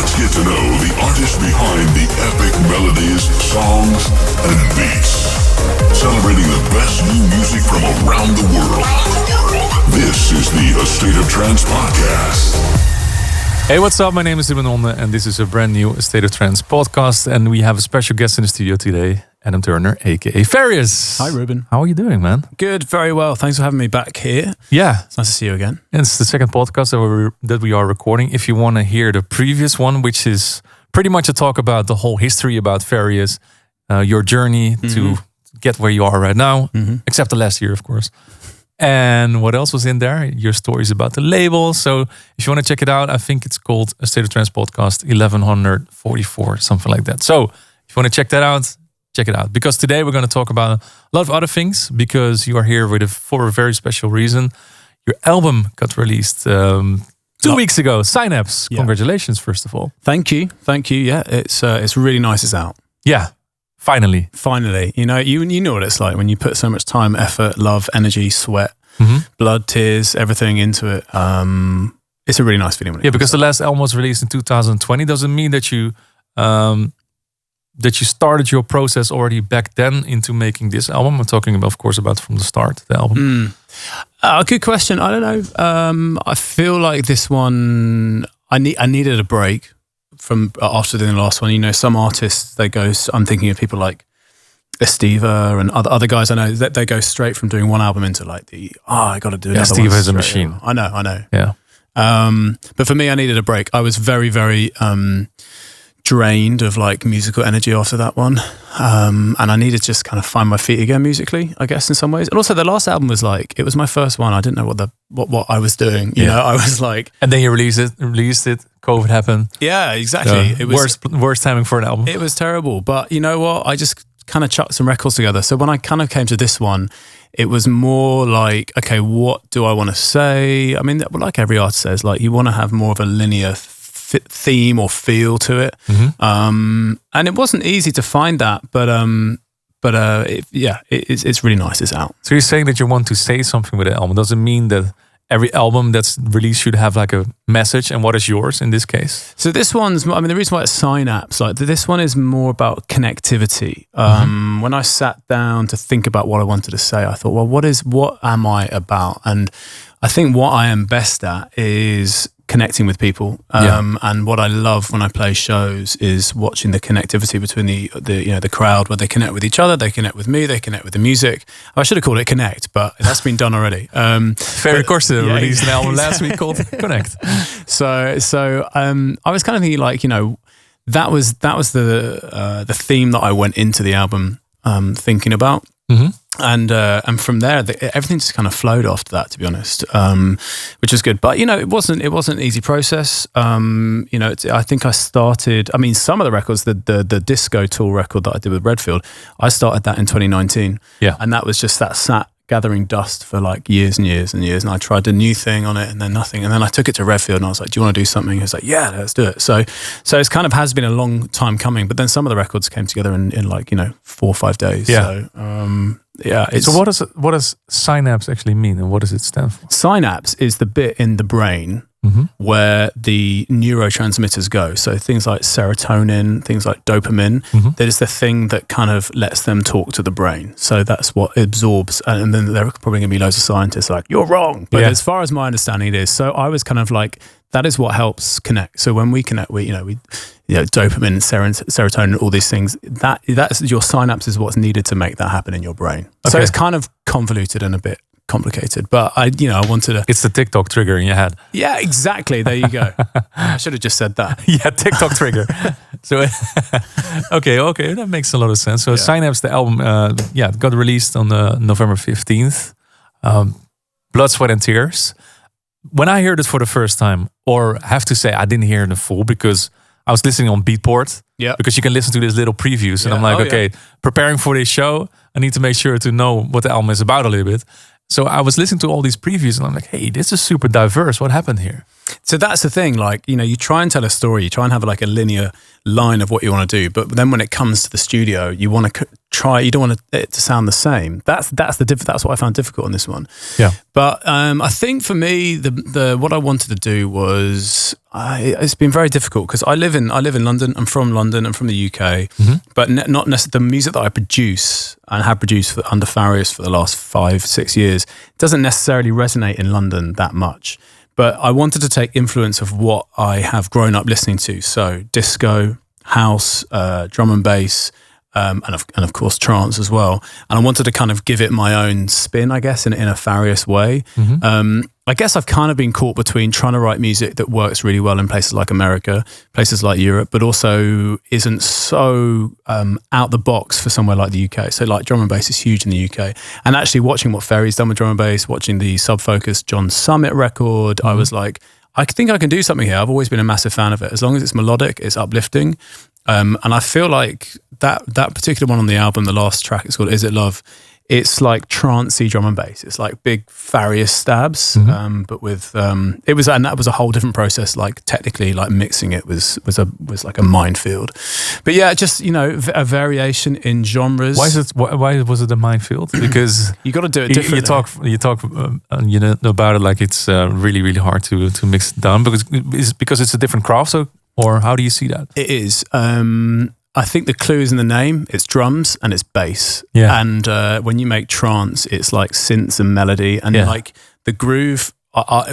Let's get to know the artist behind the epic melodies, songs, and beats. Celebrating the best new music from around the world. This is the A State of Trance podcast. Hey, what's up? My name is Ruben Onde, and this is a brand new A State of Trance podcast. And we have a special guest in the studio today, Adam Turner, aka Farius. Hi, Ruben. How are you doing, man? Good, very well. Thanks for having me back here. Yeah. It's nice to see you again. And it's the second podcast that we are recording. If you want to hear the previous one, which is pretty much a talk about the whole history about Farius, your journey to get where you are right now, except the last year, of course. And what else was in there? Your stories about the label. So if you want to check it out, I think it's called A State of Trance Podcast 1144, something like that. So if you want to check that out, check it out. Because today we're going to talk about a lot of other things, because you are here for a very special reason. Your album got released 2 weeks ago, Synapse. Yeah. Congratulations, first of all. Thank you. Yeah, it's really nice it's out. Yeah. Finally. You know, you know what it's like when you put so much time, effort, love, energy, sweat, blood, tears, everything into it. It's a really nice feeling. Yeah, because the last album was released in 2020. Doesn't mean that you started your process already back then into making this album. I'm talking about, of course, about from the start, the album. Good question. I don't know. I feel like this one, I needed a break from after the last one. You know, some artists, they go, I'm thinking of people like Estiva and other guys I know, that they go straight from doing one album into like I got to do another one. Estiva is a machine. I know. Yeah. But for me, I needed a break. I was very, very drained of like musical energy after that one. And I needed to just kind of find my feet again musically, I guess, in some ways. And also the last album was like, it was my first one. I didn't know what I was doing. You know, I was like... And then you released it. COVID happened. Yeah, exactly. It was worst timing for an album. It was terrible. But you know what? I just kind of chucked some records together. So when I kind of came to this one, it was more like, okay, what do I want to say? I mean, like every artist says, like you want to have more of a linear theme or feel to it. And it wasn't easy to find that, but it's really nice. It's out. So you're saying that you want to say something with the album. Does it mean that every album that's released should have like a message? And what is yours in this case? So this one's, I mean, the reason why it's Synapse, like this one is more about connectivity. When I sat down to think about what I wanted to say, I thought, well, what am I about? And I think what I am best at is connecting with people, and what I love when I play shows is watching the connectivity between the crowd, where they connect with each other, they connect with me, they connect with the music. I should have called it Connect, but that's been done already. Very Corsa released an album last week called Connect. So I was kind of thinking, like, you know, that was the theme that I went into the album thinking about. And from there, everything just kind of flowed after that, to be honest, which was good. But you know, it wasn't an easy process. You know, I think I started. I mean, some of the records, the Disco Tool record that I did with Redfield, I started that in 2019. Yeah, and that was just that sat gathering dust for like years and years and years. And I tried a new thing on it, and then nothing. And then I took it to Redfield, and I was like, "Do you want to do something?" He was like, "Yeah, let's do it." So it's kind of has been a long time coming. But then some of the records came together in like, you know, 4 or 5 days. Yeah. So, so what does synapse actually mean, and what does it stand for? Synapse is the bit in the brain where the neurotransmitters go. So things like serotonin, things like dopamine, that is the thing that kind of lets them talk to the brain. So that's what absorbs. And then there are probably going to be loads of scientists like, you're wrong. But as far as my understanding it is, so I was kind of like, that is what helps connect. So when we connect, we dopamine, serotonin, all these things, that's your synapse is what's needed to make that happen in your brain. Okay. So it's kind of convoluted and a bit complicated, but I wanted to... It's the TikTok trigger in your head. Yeah, exactly. There you go. I should have just said that. Yeah, TikTok trigger. So, okay, that makes a lot of sense. So Synapse, the album, it got released on November 15th. Blood, Sweat and Tears. When I heard it for the first time, or have to say I didn't hear it in full because I was listening on Beatport. Yeah. Because you can listen to these little previews. And I'm like, preparing for this show, I need to make sure to know what the album is about a little bit. So I was listening to all these previews and I'm like, hey, this is super diverse. What happened here? So that's the thing, like, you know, you try and tell a story, you try and have like a linear line of what you want to do, but then when it comes to the studio, you want to you don't want it to sound the same. That's what I found difficult on this one. Yeah. But I think for me, the what I wanted to do was, it's been very difficult because I live in London. I'm from London. I'm from the UK, but not necessarily the music that I produce and have produced under Farius for the last 5-6 years doesn't necessarily resonate in London that much. But I wanted to take influence of what I have grown up listening to. So disco, house, drum and bass, and of course trance as well. And I wanted to kind of give it my own spin, I guess, in a Farius way. I guess I've kind of been caught between trying to write music that works really well in places like America, places like Europe, but also isn't so out the box for somewhere like the UK. So like drum and bass is huge in the UK. And actually watching what Ferry's done with drum and bass, watching the Sub-Focus John Summit record, I was like, I think I can do something here. I've always been a massive fan of it. As long as it's melodic, it's uplifting. And I feel like that particular one on the album, the last track, it's called Is It Love? It's like trancey drum and bass. It's like big Farius stabs, but with that was a whole different process. Like technically, like mixing it was like a minefield. But yeah, just, you know, a variation in genres. Why was it a minefield? Because you got to do it differently. You talk you know about it like it's really really hard to mix it down because it's a different craft. So, or how do you see that? It is. I think the clue is in the name. It's drums and it's bass. Yeah. And when you make trance, it's like synths and melody and like the groove.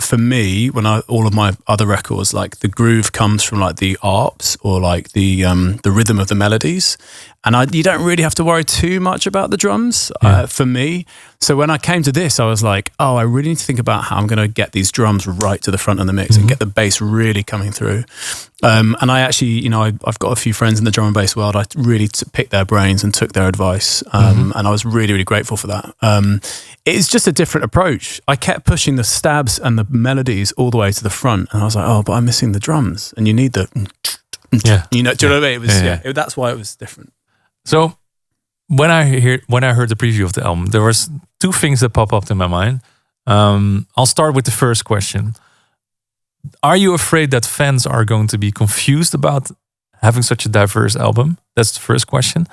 For me, all of my other records, like the groove comes from like the arps or like the rhythm of the melodies, and you don't really have to worry too much about the drums for me. So when I came to this, I was like, oh, I really need to think about how I'm going to get these drums right to the front of the mix and get the bass really coming through. And I actually, you know, I've got a few friends in the drum and bass world. I really picked their brains and took their advice, and I was really, really grateful for that. It's just a different approach. I kept pushing the stabs and the melodies all the way to the front, and I was like, oh, but I'm missing the drums, and you need the, you know, do you know what I mean? It was, that's why it was different. So when I heard the preview of the album, there was two things that pop up in my mind. I'll start with the first question. Are you afraid that fans are going to be confused about having such a diverse album? That's the first question.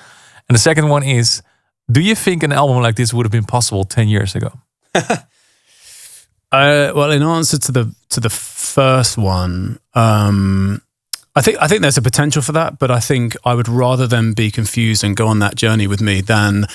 And the second one is, do you think an album like this would have been possible 10 years ago? Well, in answer to the first one, I think there's a potential for that, but I think I would rather them be confused and go on that journey with me than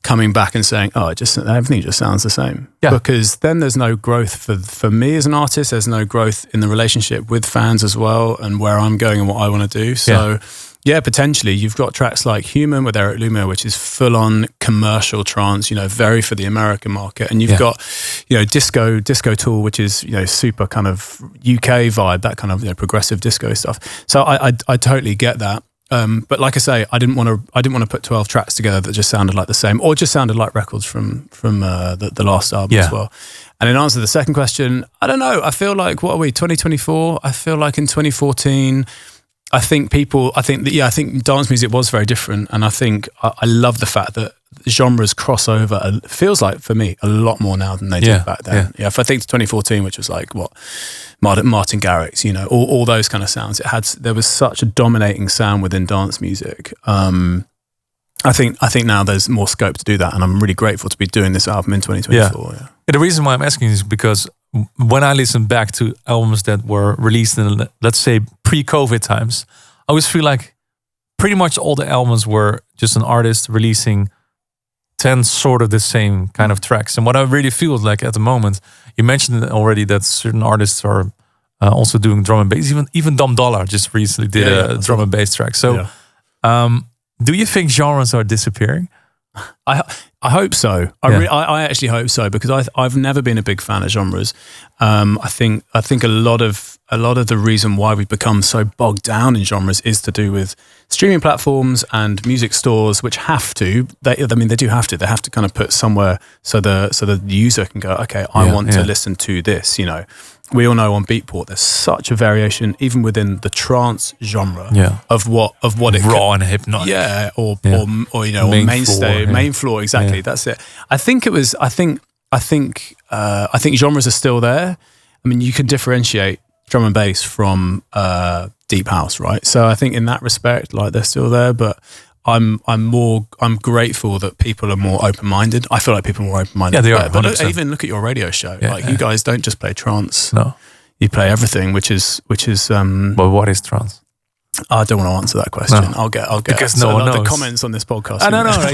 coming back and saying, oh, everything just sounds the same. Yeah. Because then there's no growth for me as an artist. There's no growth in the relationship with fans as well and where I'm going and what I want to do. So yeah, potentially you've got tracks like Human with Eric Lumiere, which is full on commercial trance, you know, very for the American market. And you've got, you know, Disco Tool, which is, you know, super kind of UK vibe, that kind of, you know, progressive disco stuff. So I totally get that. But like I say, I didn't want to put 12 tracks together that just sounded like the same or just sounded like records from the last album as well. And in answer to the second question, I don't know. I feel like, what are we, 2024? I feel like in 2014, I think dance music was very different. And I think I love the fact that genres cross over. It feels like, for me, a lot more now than they did back then. Yeah. If I think to 2014, which was like, what, Martin Garrix, you know, all those kind of sounds. There was such a dominating sound within dance music. I think now there's more scope to do that. And I'm really grateful to be doing this album in 2024. Yeah. The reason why I'm asking is because when I listen back to albums that were released in, let's say, pre-COVID times, I always feel like pretty much all the albums were just an artist releasing 10 sort of the same kind of tracks. And what I really feel like at the moment, you mentioned already that certain artists are also doing drum and bass. Even Dom Dollar just recently did a drum and bass track. So do you think genres are disappearing? I hope so. I actually hope so, because I've never been a big fan of genres. I think a lot of the reason why we've become so bogged down in genres is to do with streaming platforms and music stores, which they do have to. They have to kind of put somewhere so the user can go, okay, I want to listen to this. You know, we all know on Beatport there's such a variation even within the trance genre of what it raw and hypnotic, or you know, or mainstay, main floor, exactly. That's it. I think genres are still there. I mean, you can differentiate drum and bass from deep house, right? So I think in that respect, like they're still there, but I'm grateful that people are more open-minded. I feel like people are more open-minded. Yeah, they are. But even look at your radio show. You guys don't just play trance. No, you play everything, which is. But what is trance? I don't want to answer that question. No. I'll get because no one knows the comments on this podcast. I don't know.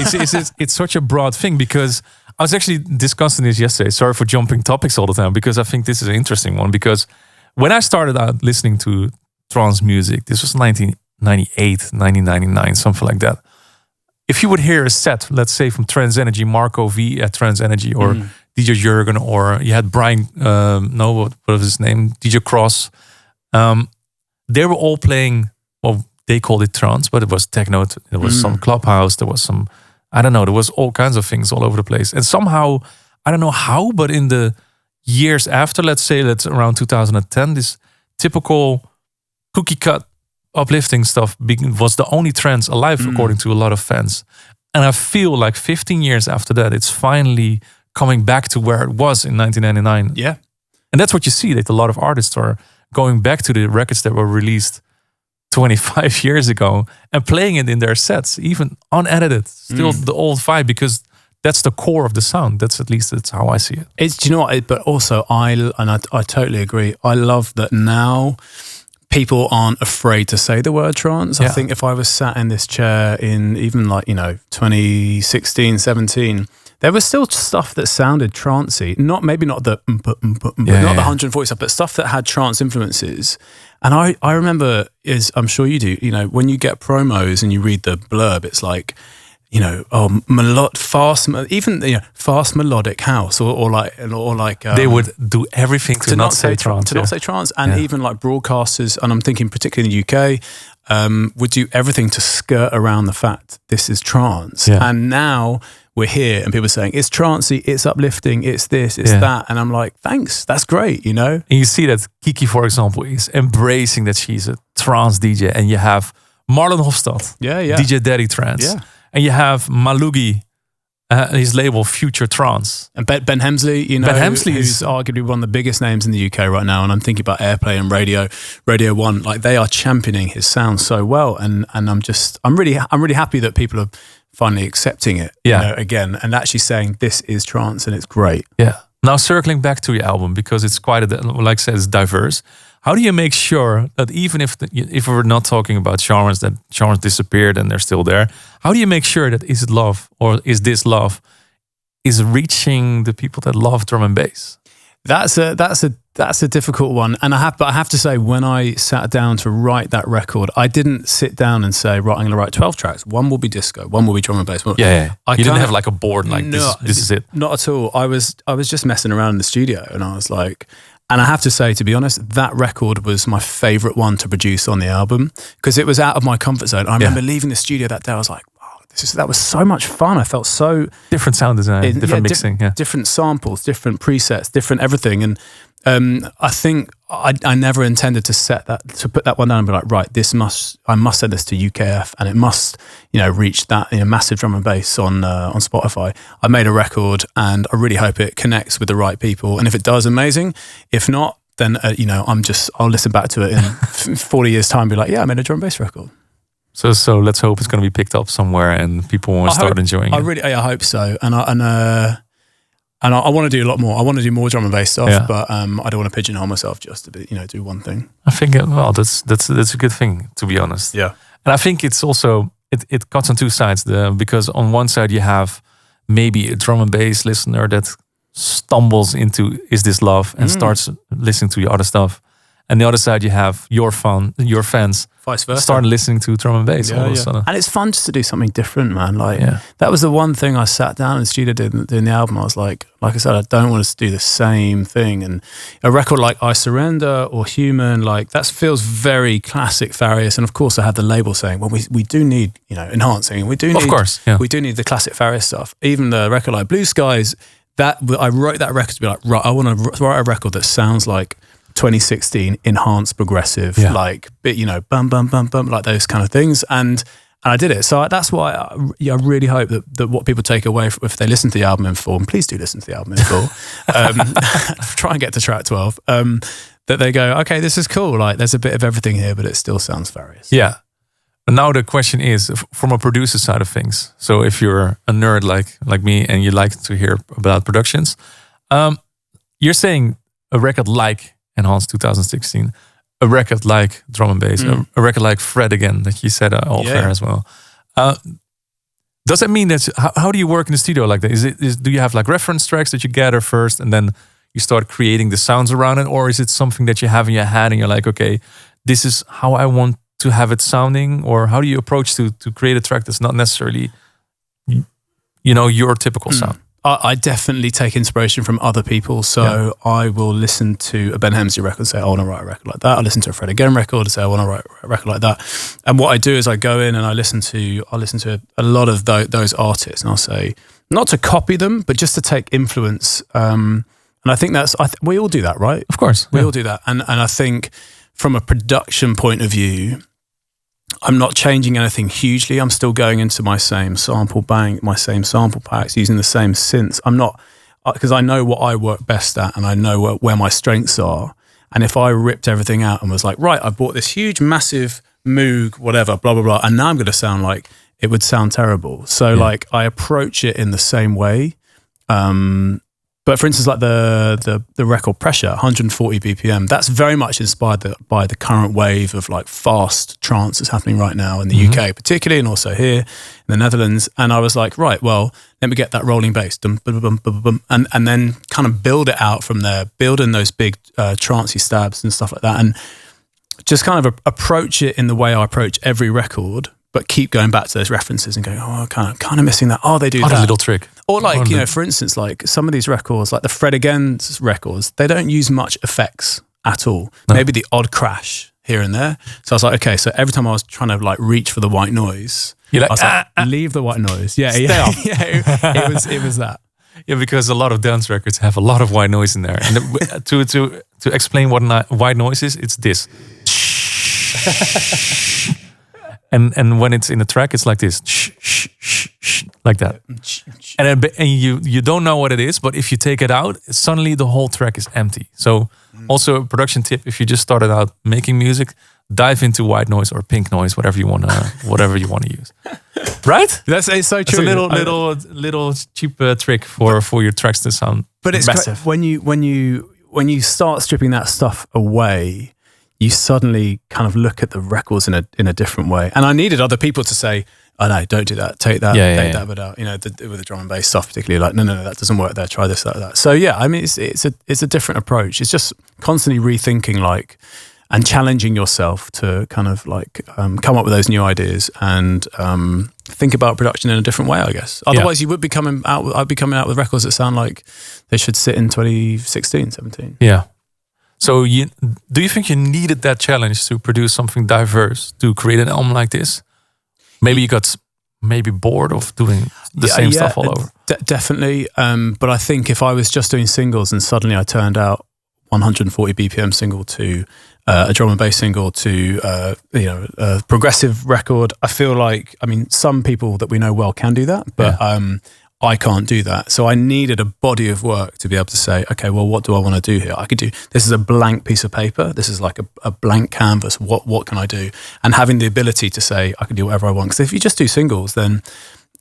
It's such a broad thing because I was actually discussing this yesterday. Sorry for jumping topics all the time because I think this is an interesting one. Because when I started out listening to trance music, this was 1998, 1999, something like that. If you would hear a set, let's say from Trance Energy, Marco V at Trance Energy, or DJ Jurgen, or you had Brian, what was his name? DJ Cross. They were all playing. Well, they called it trance, but it was techno. There was some clubhouse. There was some, I don't know, there was all kinds of things all over the place. And somehow, I don't know how, but in the years after, let's say that's around 2010, this typical cookie cut uplifting stuff was the only trance alive, according to a lot of fans. And I feel like 15 years after that, it's finally coming back to where it was in 1999. Yeah. And that's what you see, that a lot of artists are going back to the records that were released 25 years ago and playing it in their sets, even unedited, still the old vibe, because that's the core of the sound. That's how I see it. Do you know what? But also, I totally agree. I love that now people aren't afraid to say the word trance. I think if I was sat in this chair in even 2016, 17, there was still stuff that sounded trancey. Maybe not the 140 stuff, but stuff that had trance influences. And I remember, I'm sure you do, when you get promos and you read the blurb, it's like, fast melodic house, or like they would do everything to not say trance. Not say trance, and even like broadcasters, and I'm thinking particularly in the UK, would do everything to skirt around the fact this is trance. Yeah. And now we're here and people are saying it's trancey, it's uplifting, it's this, it's that. And I'm like, thanks, that's great, And you see that Kiki, for example, is embracing that she's a trance DJ. And you have Marlon Hofstad, DJ Daddy Trance. Yeah. And you have Malugi, his label Future Trance. And Ben Hemsley, who's arguably one of the biggest names in the UK right now. And I'm thinking about Airplay and Radio 1. Like, they are championing his sound so well. And I'm really happy that people are finally accepting it again, and actually saying this is trance and it's great. Yeah. Now circling back to your album, because it's quite like I said, it's diverse. How do you make sure that even if we're not talking about genres, that genres disappeared and they're still there, how do you make sure that Is It Love or Is This Love is reaching the people that love drum and bass? That's a difficult one, and I have to say, when I sat down to write that record, I didn't sit down and say, right, I'm going to write 12 tracks. One will be disco, one will be drum and bass. You didn't have like a board like this is it. Not at all. I was just messing around in the studio, and I was like, and I have to say, to be honest, that record was my favorite one to produce on the album because it was out of my comfort zone. I remember leaving the studio that day. I was like, that was so much fun. I felt so different sound design, different mixing, different samples, different presets, different everything. And I think I never intended to put that one down and be like, right, I must send this to UKF and it must, reach that massive drum and bass on Spotify. I made a record and I really hope it connects with the right people. And if it does, amazing. If not, then I'll listen back to it in 40 years' time and be like, yeah, I made a drum and bass record. So let's hope it's going to be picked up somewhere and people want to start enjoying it. I hope so. And I want to do a lot more. I want to do more drum and bass stuff, but I don't want to pigeonhole myself just to do one thing. I think that's a good thing, to be honest. Yeah. And I think it's also it cuts on two sides because on one side you have maybe a drum and bass listener that stumbles into Is This Love and starts listening to your other stuff. And the other side, you have your fans, vice versa, start listening to drum and bass all of a sudden. And it's fun just to do something different, man. That was the one thing I sat down in the studio doing the album. I was like I said, I don't want us to do the same thing. And a record like I Surrender or Human, that feels very classic Farius. And of course, I had the label saying, well, we do need enhancing. We do need, of course, we do need the classic Farius stuff. Even the record like Blue Skies, that I wrote that record to be like, right, I want to write a record that sounds like 2016 enhanced progressive, bum bum bum bum, like those kind of things, and I did it. So that's why I really hope that what people take away if they listen to the album in full, and please do listen to the album in full, try and get to track 12. that they go, okay, this is cool. Like there's a bit of everything here, but it still sounds Farius. Yeah. And now the question is from a producer side of things. So if you're a nerd like me and you like to hear about productions, you're saying a record like Enhanced 2016, a record like Drum and Bass, a record like Fred Again that you said all fair as well. Does that mean that how do you work in the studio like that? Do you have like reference tracks that you gather first and then you start creating the sounds around it, or is it something that you have in your head and you're like, okay, this is how I want to have it sounding, or how do you approach to create a track that's not necessarily, your typical sound? I definitely take inspiration from other people. So I will listen to a Ben Hemsley record and say, I want to write a record like that. I listen to a Fred Again record and say, I want to write a record like that. And what I do is I go in and I listen to a lot of those artists, and I'll say, not to copy them, but just to take influence. And I think we all do that, right? Of course. We all do that. And I think from a production point of view, I'm not changing anything hugely. I'm still going into my same sample bank, my same sample packs, using the same synths. I'm not, because I know what I work best at and I know where my strengths are. And if I ripped everything out and was like, right, I bought this huge, massive Moog, whatever, blah, blah, blah, and now I'm going to sound like, it would sound terrible. So like I approach it in the same way. But for instance, like the record Pressure, 140 BPM, that's very much inspired by the current wave of like fast trance that's happening right now in the UK, particularly, and also here in the Netherlands. And I was like, right, well, let me get that rolling bass, dum, bum, bum, bum, bum, and then kind of build it out from there, build in those big trancey stabs and stuff like that, and just kind of approach it in the way I approach every record, but keep going back to those references and going, oh, kind of missing that. Oh, they do that. A little trick. Or like, for instance, like some of these records, like the Fred Again's records, they don't use much effects at all. No. Maybe the odd crash here and there. So I was like, okay, so every time I was trying to like reach for the white noise, you're like, I was like, leave the white noise. Yeah, it was that. Yeah, because a lot of dance records have a lot of white noise in there. And to explain what white noise is, it's this. And when it's in a track, it's like this, like that. And you don't know what it is, but if you take it out, suddenly the whole track is empty. So also a production tip: if you just started out making music, dive into white noise or pink noise, whatever you want to use. Right? It's so true. It's a little cheap trick for your tracks to sound. But it's massive. When you start stripping that stuff away, you suddenly kind of look at the records in a different way. And I needed other people to say, oh no, don't do that, take that, that bit out. With the drum and bass stuff particularly, like, no, that doesn't work there, try this, that. So yeah, I mean, it's a different approach. It's just constantly rethinking, like, and challenging yourself to kind of like come up with those new ideas and think about production in a different way, I guess. Otherwise I'd be coming out with records that sound like they should sit in 2016, 17. Yeah. So do you think you needed that challenge to produce something diverse, to create an album like this? Maybe you got bored of doing the same stuff all over. Definitely. But I think if I was just doing singles and suddenly I turned out 140 BPM single to a drum and bass single to a progressive record, I feel like, I mean, some people that we know well can do that, but I can't do that. So I needed a body of work to be able to say, okay, well, what do I want to do here? I could do, this is a blank piece of paper. This is like a blank canvas. What can I do? And having the ability to say, I can do whatever I want. Because if you just do singles, then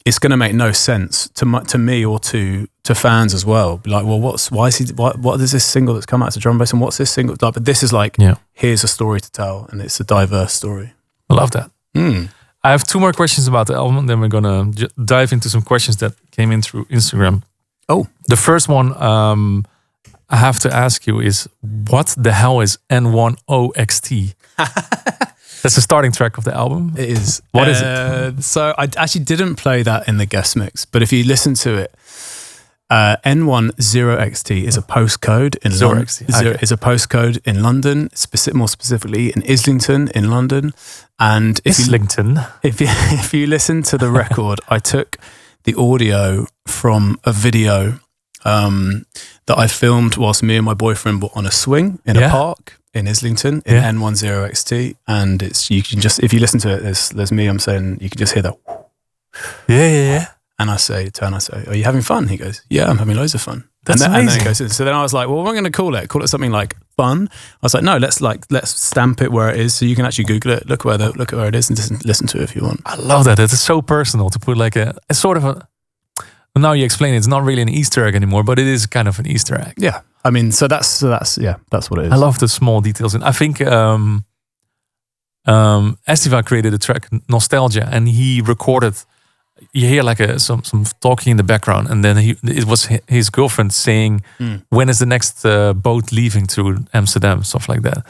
it's going to make no sense to me or to fans as well. Be like, well, what is this single that's come out to drum and bass, and what's this single? But this is like, here's a story to tell, and it's a diverse story. I love that. I have 2 more questions about the album, then we're going to dive into some questions that came in through Instagram. Oh. The first one I have to ask you is, what the hell is N10XT? That's the starting track of the album. It is. What is it? So I actually didn't play that in the guest mix, but if you listen to it, N10XT is a postcode in London. Is a postcode in London, more specifically in Islington in London. And if you listen to the record, I took the audio from a video that I filmed whilst me and my boyfriend were on a swing in a park in Islington in N10XT, and you can just, if you listen to it, there's me. I'm saying you can just hear that. Yeah. And I say, are you having fun? He goes, yeah, I'm having loads of fun. That's amazing. And then he goes, so then I was like, well, what am I going to call it? Call it something like fun. I was like, no, let's stamp it where it is, so you can actually Google it, look at where it is, and listen to it if you want. I love that. It's so personal to put like a sort of a. Now you explain it, it's not really an Easter egg anymore, but it is kind of an Easter egg. Yeah, I mean, so that's what it is. I love the small details, and I think Estiva created a track Nostalgia, and he recorded. You hear like some talking in the background, and then it was his girlfriend saying, "When is the next boat leaving to Amsterdam?" Stuff like that.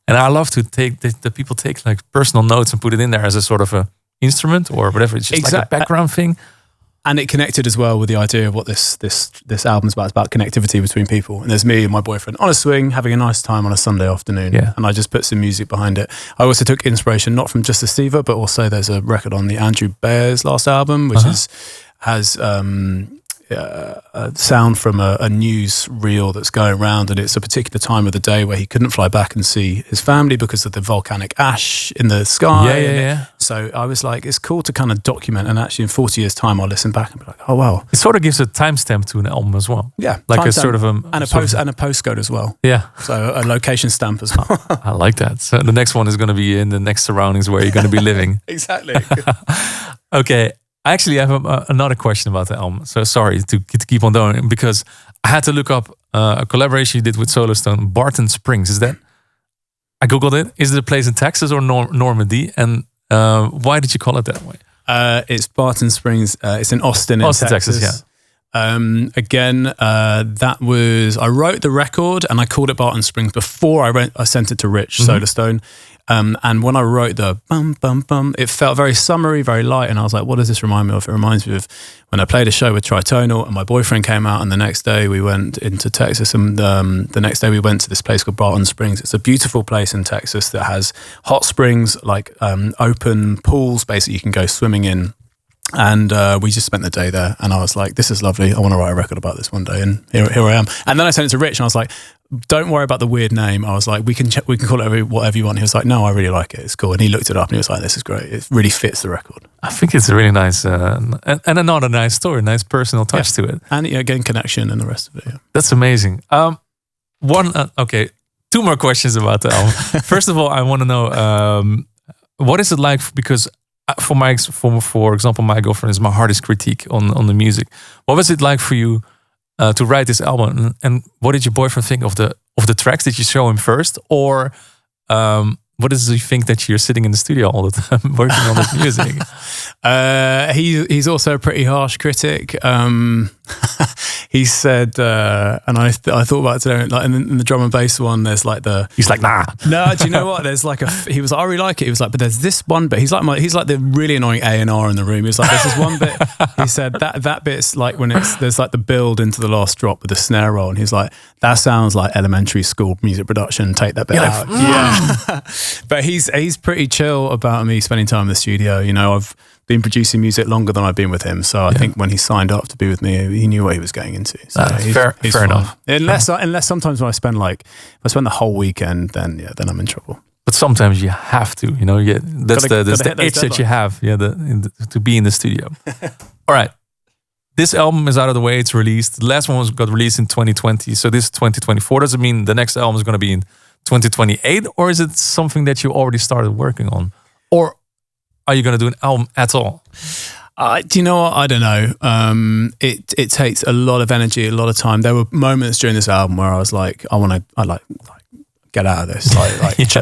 And I love to take the people take like personal notes and put it in there as a sort of a instrument or whatever. It's just like a background thing. And it connected as well with the idea of what this album's about. It's about connectivity between people. And there's me and my boyfriend on a swing, having a nice time on a Sunday afternoon. Yeah. And I just put some music behind it. I also took inspiration not from just Estiva, but also there's a record on the Andrew Bayer's last album, which has a sound from a news reel that's going around, and it's a particular time of the day where he couldn't fly back and see his family because of the volcanic ash in the sky. Yeah. So I was like, it's cool to kind of document, and actually in 40 years' time, I'll listen back and be like, oh wow. It sort of gives a timestamp to an album as well. Yeah, like a sort of and a postcode as well. Yeah, so a location stamp as well. I like that. So the next one is going to be in the next surroundings where you're going to be living. Exactly. Okay. I actually have another question about the album. So sorry to keep on going, because I had to look up a collaboration you did with Solarstone, Barton Springs. Is that? I googled it. Is it a place in Texas or Normandy? And why did you call it that way? It's Barton Springs. It's in Austin, Texas. Yeah. Again, that was I wrote the record and I called it Barton Springs before I sent it to Rich Solarstone. And when I wrote the bum bum bum, it felt very summery, very light, and I was like, "What does this remind me of?" It reminds me of when I played a show with Tritonal, and my boyfriend came out, and the next day we went into Texas, and the next day we went to this place called Barton Springs. It's a beautiful place in Texas that has hot springs, like open pools, basically you can go swimming in. And we just spent the day there, and I was like, "This is lovely. I want to write a record about this one day." And here I am. And then I sent it to Rich, and I was like, "Don't worry about the weird name." I was like, "We can call it whatever you want." He was like, "No, I really like it. It's cool." And he looked it up, and he was like, "This is great. It really fits the record." I think it's a really nice and another nice story, nice personal touch to it, and again, connection and the rest of it. Yeah. That's amazing. Okay, two more questions about the album. First of all, I want to know what is it like, because. For example, my girlfriend is my hardest critique on the music. What was it like for you to write this album, and what did your boyfriend think of the tracks? Did you show him first, or what does he think that you're sitting in the studio all the time working on this music? He's also a pretty harsh critic. He said, and I thought about it today, like in the drum and bass one, there's like he's like, nah. No, do you know what? There's like he was like, I really like it. He was like, but there's this one bit. He's like the really annoying A&R in the room. He was like, there's this one bit. He said that bit's like when there's like the build into the last drop with the snare roll, and he's like, that sounds like elementary school music production. Take that bit out. Yeah. But he's pretty chill about me spending time in the studio. You know, I've been producing music longer than I've been with him, so I think when he signed up to be with me, he knew what he was getting into. So fair enough. Unless sometimes when if I spend the whole weekend, then I'm in trouble. But sometimes you have to, you know, that's the itch that you have, to be in the studio. All right, this album is out of the way. It's released. The last one got released in 2020, so this is 2024. Does it mean the next album is going to be in 2028, or is it something that you already started working on, or are you going to do an album at all? Do you know what? I don't know. It takes a lot of energy, a lot of time. There were moments during this album where I was like, I like get out of this,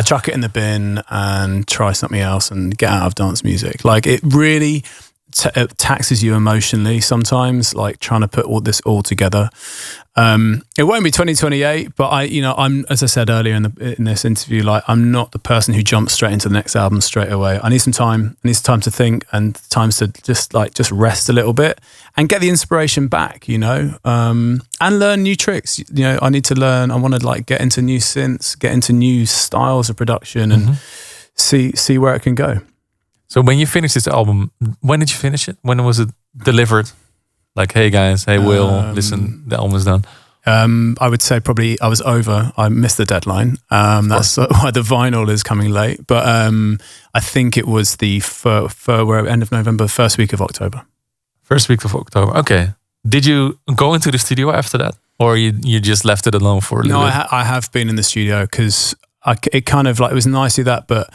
chuck it in the bin and try something else and get out of dance music. Like it really taxes you emotionally sometimes, like trying to put all this together. It won't be 2028, but I'm, as I said earlier in this interview, like I'm not the person who jumps straight into the next album straight away. I need some time. I need some time to think and times to just rest a little bit and get the inspiration back, and learn new tricks. I need to learn. I want to get into new synths, get into new styles of production, and see where it can go. So when you finished this album, when did you finish it? When was it delivered? Like, hey guys, hey Will, listen, the album is done. I would say probably I missed the deadline. That's why the vinyl is coming late. But I think it was the end of November, first week of October. First week of October, okay. Did you go into the studio after that? or you just left it alone for a little bit? I have been in the studio because it kind of like, it was nice to do that, but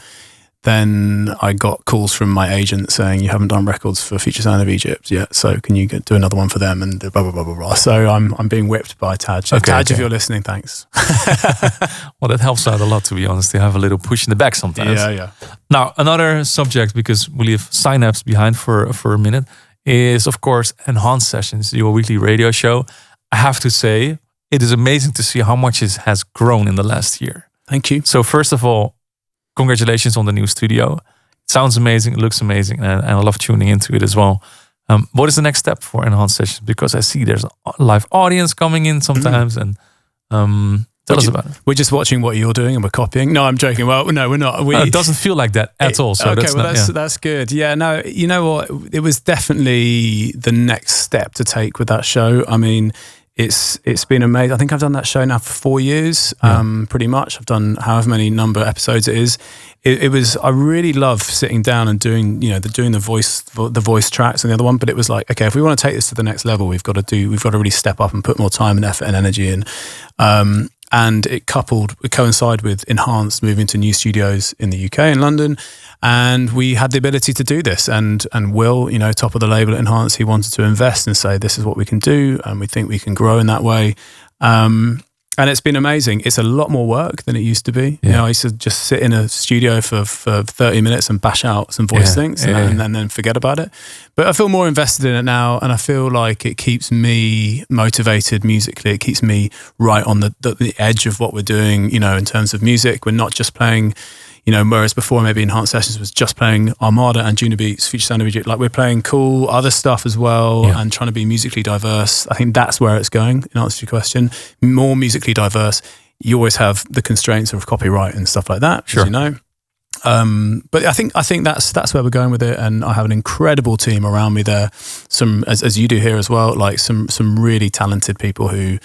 then I got calls from my agent saying, you haven't done records for Future Sound of Egypt yet, so can you do another one for them, and blah, blah, blah, blah, blah. So I'm being whipped by Taj. Taj, if you're listening, thanks. Well, that helps out a lot, to be honest. You have a little push in the back sometimes. Yeah. Now, another subject, because we leave Synapse behind for a minute, is, of course, Enhanced Sessions, your weekly radio show. I have to say, it is amazing to see how much it has grown in the last year. Thank you. So first of all, congratulations on the new studio. It sounds amazing, it looks amazing, and I love tuning into it as well. What is the next step for Enhanced Sessions? Because I see there's a live audience coming in sometimes, and tell us about it. We're just watching what you're doing and we're copying. No, I'm joking. Well, no, we're not. It doesn't feel like that at all. So okay, that's good. Yeah, no, you know what? It was definitely the next step to take with that show. I mean, it's been amazing. I think I've done that show now for 4 years, pretty much. I've done however many number of episodes it is. It was, I really love sitting down and doing the voice tracks and the other one. But it was like, okay, if we want to take this to the next level, we've got to really step up and put more time and effort and energy in. And it coincided with Enhanced moving to new studios in the UK, in London. And we had the ability to do this. And Will, top of the label at Enhanced, he wanted to invest and say, this is what we can do. And we think we can grow in that way. And it's been amazing. It's a lot more work than it used to be. Yeah. I used to just sit in a studio for 30 minutes and bash out some voice things and then forget about it. But I feel more invested in it now, and I feel like it keeps me motivated musically. It keeps me right on the edge of what we're doing, in terms of music. We're not just playing, whereas before maybe Enhanced Sessions was just playing Armada and Junior Beats, Future Sound of Egypt. Like, we're playing cool other stuff as well and trying to be musically diverse. I think that's where it's going, in answer to your question. More musically diverse. You always have the constraints of copyright and stuff like that, as you know. But I think that's where we're going with it, and I have an incredible team around me there. Some, as you do here as well, like some really talented people who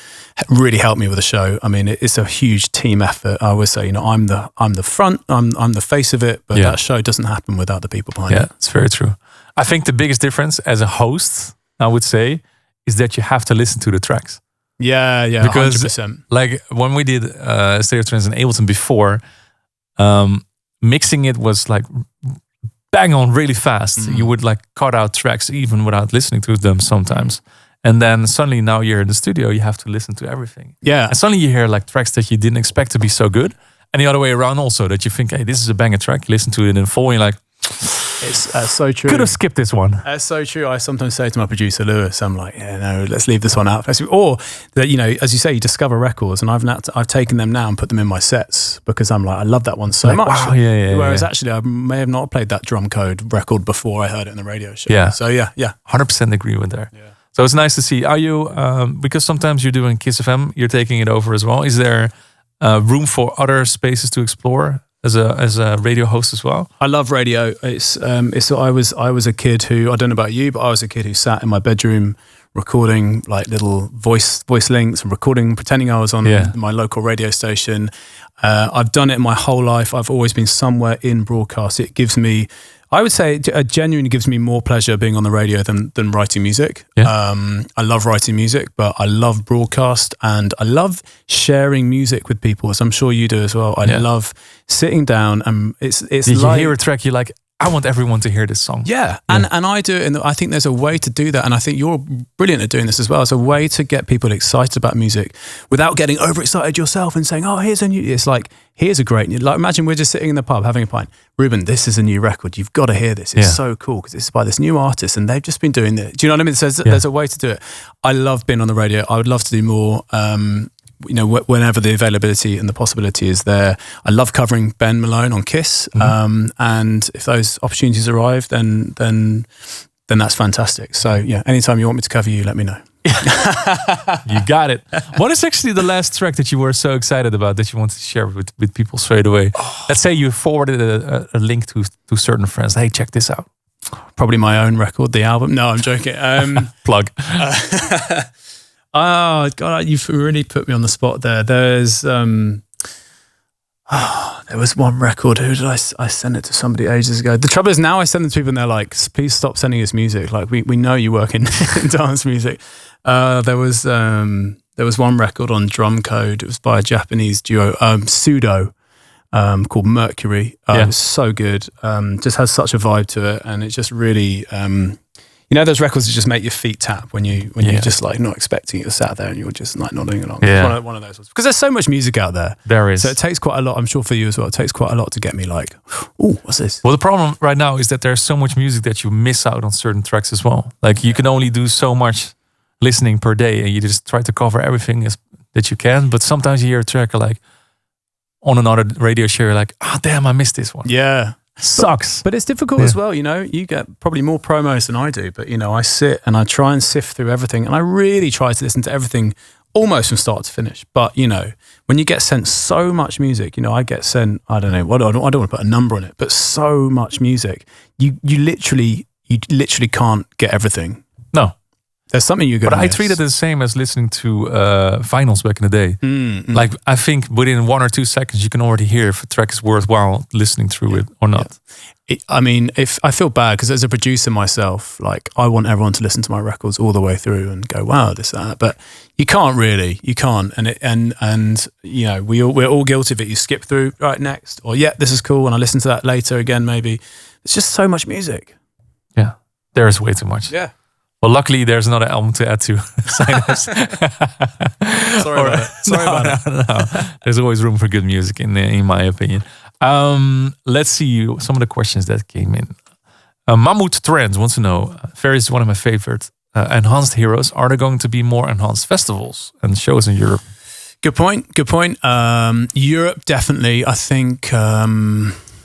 really help me with the show. I mean, it's a huge team effort. I always say, I'm the front, I'm the face of it, but that show doesn't happen without the people behind it. Yeah, it's very true. I think the biggest difference as a host, I would say, is that you have to listen to the tracks. Yeah, because 100%. Like when we did A State of Trance in Ableton before, mixing it was like bang on really fast. You would like cut out tracks even without listening to them sometimes. And then suddenly now you're in the studio, you have to listen to everything. Yeah. And suddenly you hear like tracks that you didn't expect to be so good. And the other way around also, that you think, hey, this is a banger track. You listen to it in full and you're like, it's so true. Could have skipped this one. That's so true. I sometimes say to my producer Lewis, I'm like, yeah, no, let's leave this one out. Or that, as you say, you discover records, and I've taken them now and put them in my sets because I'm like, I love that one so much. Wow, Whereas actually, I may have not played that drum code record before I heard it in the radio show. Yeah. So yeah, 100% agree with that. Yeah. So it's nice to see. Are you because sometimes you're doing Kiss FM, you're taking it over as well. Is there room for other spaces to explore as a radio host as well? I love radio. I was a kid who, I don't know about you, but I was a kid who sat in my bedroom recording like little voice links and recording, pretending I was on my local radio station. I've done it my whole life. I've always been somewhere in broadcast. It gives me, I would say, it genuinely gives me more pleasure being on the radio than writing music. Yeah. I love writing music, but I love broadcast, and I love sharing music with people, as I'm sure you do as well. I love sitting down, and it's you hear a track, you're like, I want everyone to hear this song. Yeah. And I do it, and I think there's a way to do that, and I think you're brilliant at doing this as well. It's a way to get people excited about music without getting overexcited yourself and saying, oh, here's a new, it's like, here's a great new, like imagine we're just sitting in the pub having a pint. Ruben, this is a new record. You've got to hear this. It's so cool because it's by this new artist and they've just been doing it. Do you know what I mean? There's a way to do it. I love being on the radio. I would love to do more. Whenever the availability and the possibility is there. I love covering Ben Malone on Kiss, and if those opportunities arrive, then that's fantastic. So yeah, anytime you want me to cover you, let me know. You got it. What is actually the last track that you were so excited about that you wanted to share with people straight away? Let's say you forwarded a link to certain friends. Hey, check this out. Probably my own record, the album. No, I'm joking. Plug. Oh God, you've really put me on the spot there. There's there was one record. Who did I send it to? Somebody ages ago. The trouble is now I send it to people and they're like, please stop sending us music. Like we know you work in dance music. There was There was one record on Drum Code. It was by a Japanese duo, Pseudo, called Mercury. It was so good. Just has such a vibe to it, and it just really, those records that just make your feet tap when you're just like not expecting it. You're sat there and you're just like nodding along. Yeah. It's one of those ones. Because there's so much music out there. There is. So it takes quite a lot. I'm sure for you as well. It takes quite a lot to get me like, oh, what's this? Well, the problem right now is that there's so much music that you miss out on certain tracks as well. Like you can only do so much listening per day, and you just try to cover everything that you can. But sometimes you hear a track like on another radio show, you're like, damn, I missed this one. Yeah. Sucks. But it's difficult as well, you get probably more promos than I do, but I sit and I try and sift through everything, and I really try to listen to everything almost from start to finish. But when you get sent so much music, I get sent, I don't know, I don't want to put a number on it, but so much music, you literally can't get everything. No. There's something you got. But I treat it the same as listening to vinyls back in the day. Like I think within 1 or 2 seconds you can already hear if a track is worthwhile listening through it or not. If I feel bad because as a producer myself, like I want everyone to listen to my records all the way through and go, wow, this that. But you can't really, and we're all guilty of it. You skip through right next, or this is cool, and I listen to that later again. Maybe it's just so much music. Yeah, there is way too much. Yeah. Well, luckily, there's another album to add to Sinus. Sorry about it. No. There's always room for good music, in my opinion. Let's see some of the questions that came in. Mammoth Trends wants to know, Farius is one of my favorite enhanced heroes. Are there going to be more enhanced festivals and shows in Europe? Good point. Europe, definitely. I think...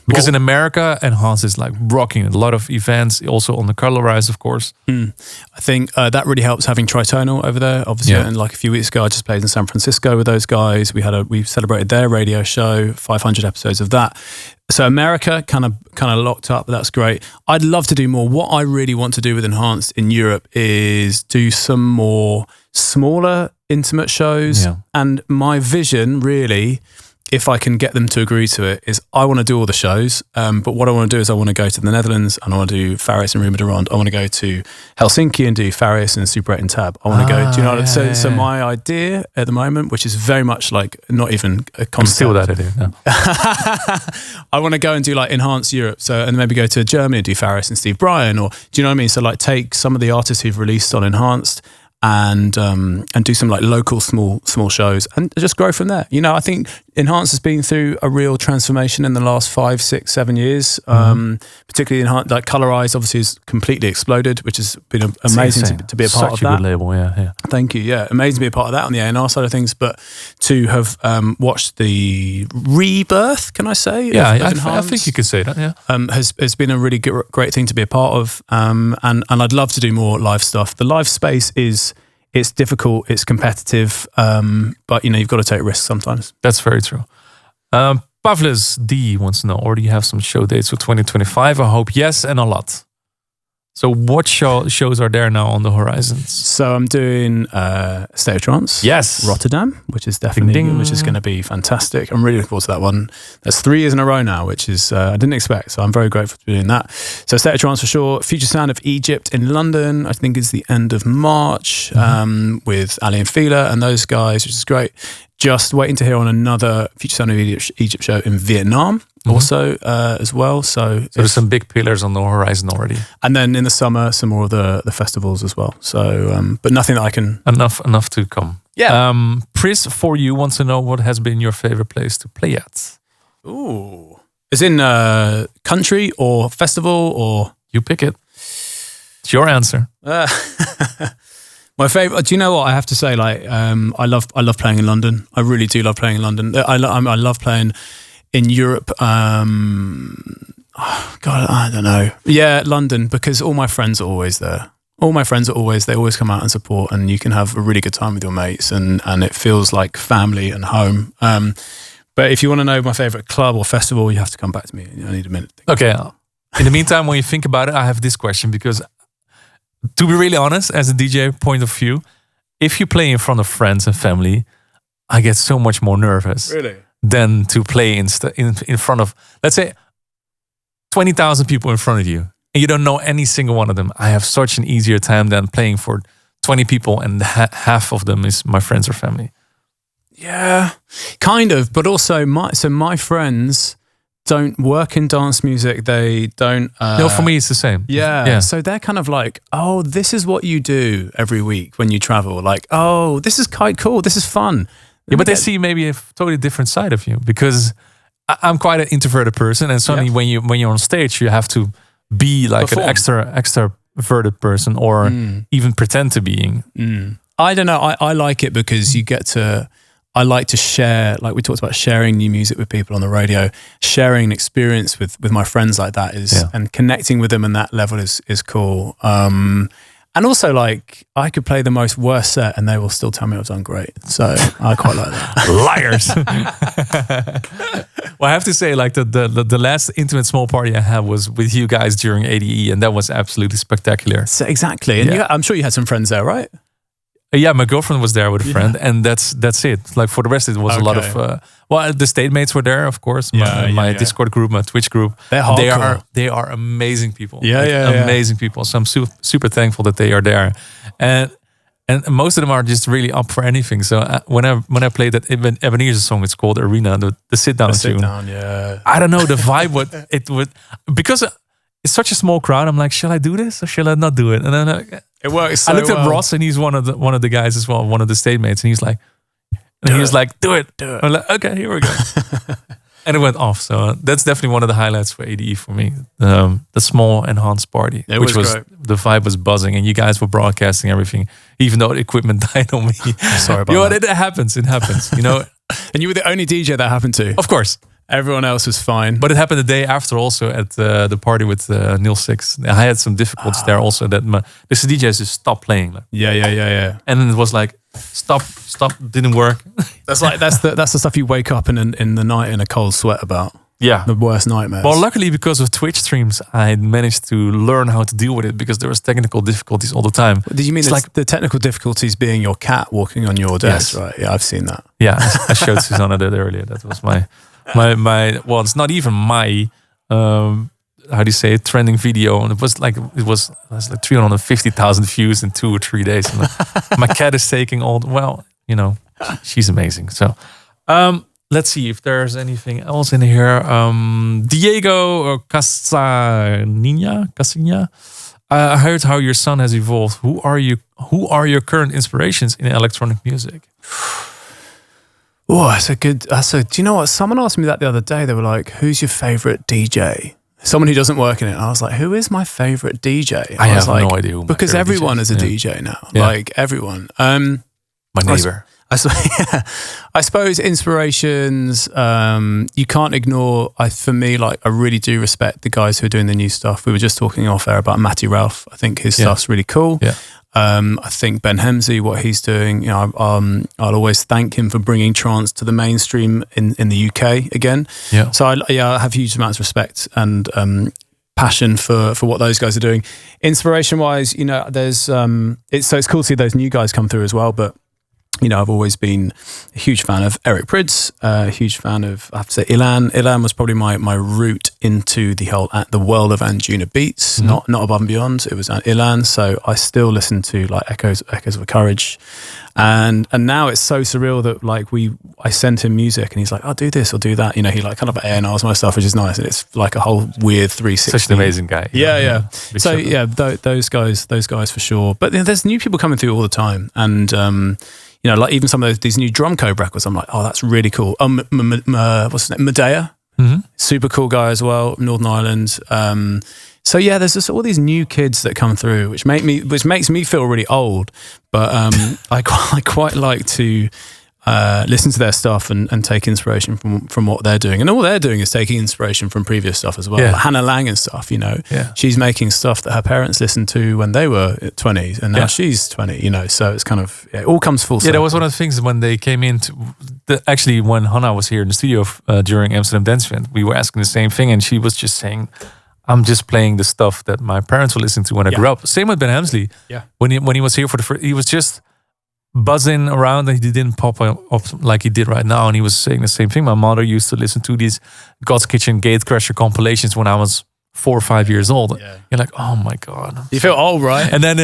because in America, Enhanced is like rocking a lot of events, also on the Colorize, of course. I think that really helps having Tritonal over there. Obviously, and like a few weeks ago, I just played in San Francisco with those guys. We celebrated their radio show, 500 episodes of that. So America kind of locked up, but that's great. I'd love to do more. What I really want to do with Enhanced in Europe is do some more smaller, intimate shows. Yeah. And my vision really, if I can get them to agree to it, is I want to do all the shows. But what I want to do is I want to go to the Netherlands and I want to do Farius and Ruma de Ronde. I want to go to Helsinki and do Farius and Super 8 and Tab. I want to go, do you know what I mean? So my idea at the moment, which is very much like not even a concept. I'm still that idea. No. I want to go and do like Enhanced Europe. So, and maybe go to Germany and do Farius and Steve Bryan, or do you know what I mean? So like take some of the artists who've released on Enhanced and do some like local small shows and just grow from there. I think Enhanced has been through a real transformation in the last 5, 6, 7 years. Particularly Enhanced, like Colorize obviously has completely exploded, which has been amazing to be a part of that. Such a good label, yeah. Thank you, yeah. Amazing to be a part of that on the A&R side of things, but to have watched the rebirth, can I say? Yeah, I think you could say that, yeah. Has been a really great thing to be a part of, and I'd love to do more live stuff. The live space it's difficult, it's competitive, but you've got to take risks sometimes. That's very true. Pavlis D wants to know, or do you have some show dates for 2025? I hope yes, and a lot. So what shows are there now on the horizons? So I'm doing A State of Trance. Yes. Rotterdam, which is definitely, which is going to be fantastic. I'm really looking forward to that one. That's 3 years in a row now, which is, I didn't expect. So I'm very grateful for doing that. So State of Trance for sure. Future Sound of Egypt in London, I think is the end of March, with Ali and Fila and those guys, which is great. Just waiting to hear on another Future Sound of Egypt show in Vietnam also as well. So there's some big pillars on the horizon already. And then in the summer, some more of the festivals as well. So, but nothing that I can... Enough to come. Yeah. Pris, for you, wants to know what has been your favorite place to play at? Ooh. Is in country or festival or... You pick it. It's your answer. My favorite. Do you know what I have to say? Like, I love playing in London. I really do love playing in London. I love playing in Europe. God, I don't know. Yeah, London, because all my friends are always there. They always come out and support, and you can have a really good time with your mates, and it feels like family and home. But if you want to know my favorite club or festival, you have to come back to me. I need a minute. Okay. In the meantime, when you think about it, I have this question because, to be really honest, as a DJ point of view, if you play in front of friends and family, I get so much more nervous. Really? Than to play in front of, let's say, 20,000 people in front of you, and you don't know any single one of them. I have such an easier time than playing for 20 people and half of them is my friends or family. Yeah, kind of. But also, my friends don't work in dance music. They don't. No, for me, it's the same. Yeah. So they're kind of like, oh, this is what you do every week when you travel. Like, oh, this is quite cool. This is fun. Yeah, but they see maybe a totally different side of you, because I'm quite an introverted person, and suddenly when you're on stage, you have to be like an extroverted person, or even pretend to being. I don't know. I like it because you get to. I like to share, like we talked about, sharing new music with people on the radio, sharing an experience with my friends like that and connecting with them on that level is cool. And also, like, I could play the most worst set and they will still tell me I've done great. So I quite like that. Liars. Well, I have to say, like, the last intimate small party I had was with you guys during ADE, and that was absolutely spectacular. So, exactly. And I'm sure you had some friends there, right? Yeah, my girlfriend was there with a friend, and that's it. Like, for the rest, it was a lot of. The state mates were there, of course. My Discord group, my Twitch group. They are amazing people. Amazing people. So I'm super thankful that they are there, and most of them are just really up for anything. So when I played that Ebenezer song, it's called Arena, the sit down tune. I don't know, the vibe would because it's such a small crowd. I'm like, shall I do this or shall I not do it? And then it works. So I looked at Ross, and he's one of the guys as well, one of the state mates, and he was like, do it. I'm like, okay, here we go. And it went off. So that's definitely one of the highlights for ADE for me. The small enhanced party, which was great. The vibe was buzzing, and you guys were broadcasting everything, even though the equipment died on me. Sorry about that. It happens. It happens. You know. And you were the only DJ that happened to. Of course. Everyone else was fine. But it happened the day after also at the party with Neil Six. I had some difficulties there also, that the DJs just stopped playing. Like. Yeah. And then it was like, stop, didn't work. That's the stuff you wake up in the night in a cold sweat about. Yeah. The worst nightmares. Well, luckily, because of Twitch streams, I managed to learn how to deal with it, because there was technical difficulties all the time. Did you mean like the technical difficulties being your cat walking on your desk? Yes. Right. Yeah, I've seen that. Yeah, I showed Susanna that earlier. That was my well, it's not even my how do you say it, trending video, and it was like 350,000 views in 2 or 3 days. And my cat is taking she's amazing. So let's see if there's anything else in here. Diego Casinha. I heard how your son has evolved. Who are your current inspirations in electronic music? Oh, do you know what? Someone asked me that the other day. They were like, who's your favorite DJ? Someone who doesn't work in it. And I was like, who is my favorite DJ? I have no idea. Because everyone is a DJ now. Yeah. Like everyone. My neighbor. I suppose inspirations, you can't ignore. For me, like, I really do respect the guys who are doing the new stuff. We were just talking off air about Matty Ralph. I think his stuff's really cool. Yeah. I think Ben Hemsley, what he's doing, you know, I'll always thank him for bringing trance to the mainstream in the UK again. Yeah. So I have huge amounts of respect and passion for what those guys are doing. Inspiration wise, you know, there's it's cool to see those new guys come through as well. But you know, I've always been a huge fan of Eric Prydz, a huge fan of, I have to say, Ilan. Ilan was probably my route into the world of Anjuna beats, not Above and Beyond. It was Ilan. So I still listen to like Echoes of Courage. And now it's so surreal that like I sent him music and he's like, I'll do this or do that. You know, he like kind of A&Rs my stuff, which is nice. And it's like a whole weird 360. Such an amazing guy. Yeah. So yeah, those guys for sure. But there's new people coming through all the time. And, you know, like even some of these new drum code records, I'm like, oh, that's really cool. What's his name? Medea, super cool guy as well, Northern Ireland. So yeah, there's just all these new kids that come through, which makes me feel really old. But I quite like to listen to their stuff and take inspiration from what they're doing. And all they're doing is taking inspiration from previous stuff as well. Yeah. Like Hannah Lang and stuff, you know. Yeah. She's making stuff that her parents listened to when they were 20s and now she's 20, you know. So it's kind of, it all comes full circle. Yeah, that was one of the things when they came in. Actually, when Hannah was here in the studio during Amsterdam Dance Event, we were asking the same thing and she was just saying, I'm just playing the stuff that my parents were listening to when I grew up. Same with Ben Hemsley. Yeah. When he was here for the first, he was just buzzing around and he didn't pop up like he did right now. And he was saying the same thing. My mother used to listen to these God's Kitchen Gatecrasher compilations when I was 4 or 5 years old. Yeah. You're like, oh my God. You feel old, right? And then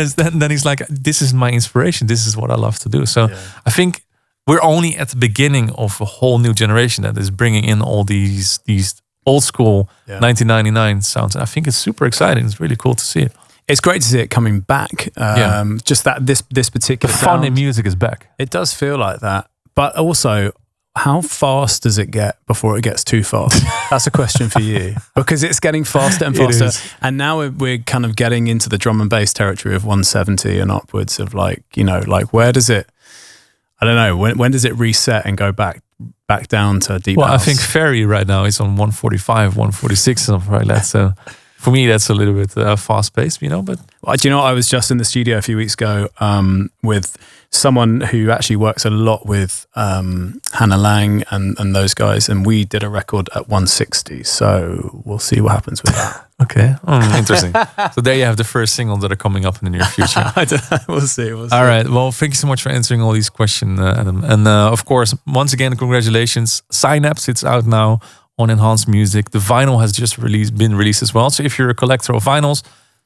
he's like, this is my inspiration. This is what I love to do. So I think we're only at the beginning of a whole new generation that is bringing in all these old school 1999 sounds. And I think it's super exciting. It's really cool to see it. It's great to see it coming back. Just that this particular the fun sound, in music is back. It does feel like that. But also, how fast does it get before it gets too fast? That's a question for you, because it's getting faster and faster. And now we're kind of getting into the drum and bass territory of 170 and upwards of like where does it, I don't know, when does it reset and go back down to deep house? I think Farius right now is on 145, 146, something like that. So for me, that's a little bit fast paced, but. Do you know, I was just in the studio a few weeks ago with someone who actually works a lot with Hannah Lang and those guys, and we did a record at 160. So we'll see what happens with that. Okay, interesting. So there you have the first singles that are coming up in the near future. We'll see. All right. Well, thank you so much for answering all these questions, Adam. And of course, once again, congratulations. Synapse, it's out now on Enhanced Music. The vinyl has just been released as well. So if you're a collector of vinyls,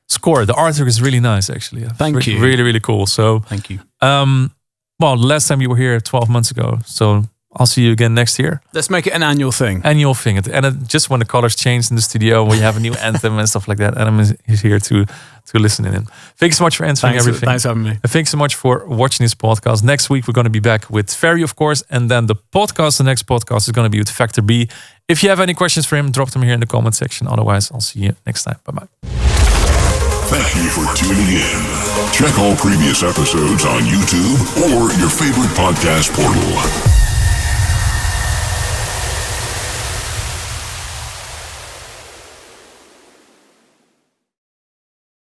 score. The artwork is really nice, actually. Thank you. Really, really cool. So thank you. Well, last time you were here 12 months ago. So I'll see you again next year. Let's make it an annual thing. And just when the colors change in the studio, when you have a new anthem and stuff like that, Adam is here to listen in. Thanks so much for answering everything. Thanks for having me. And thanks so much for watching this podcast. Next week, we're going to be back with Farius, of course. And then the next podcast is going to be with Factor B. If you have any questions for him, drop them here in the comment section. Otherwise, I'll see you next time. Bye-bye. Thank you for tuning in. Check all previous episodes on YouTube or your favorite podcast portal.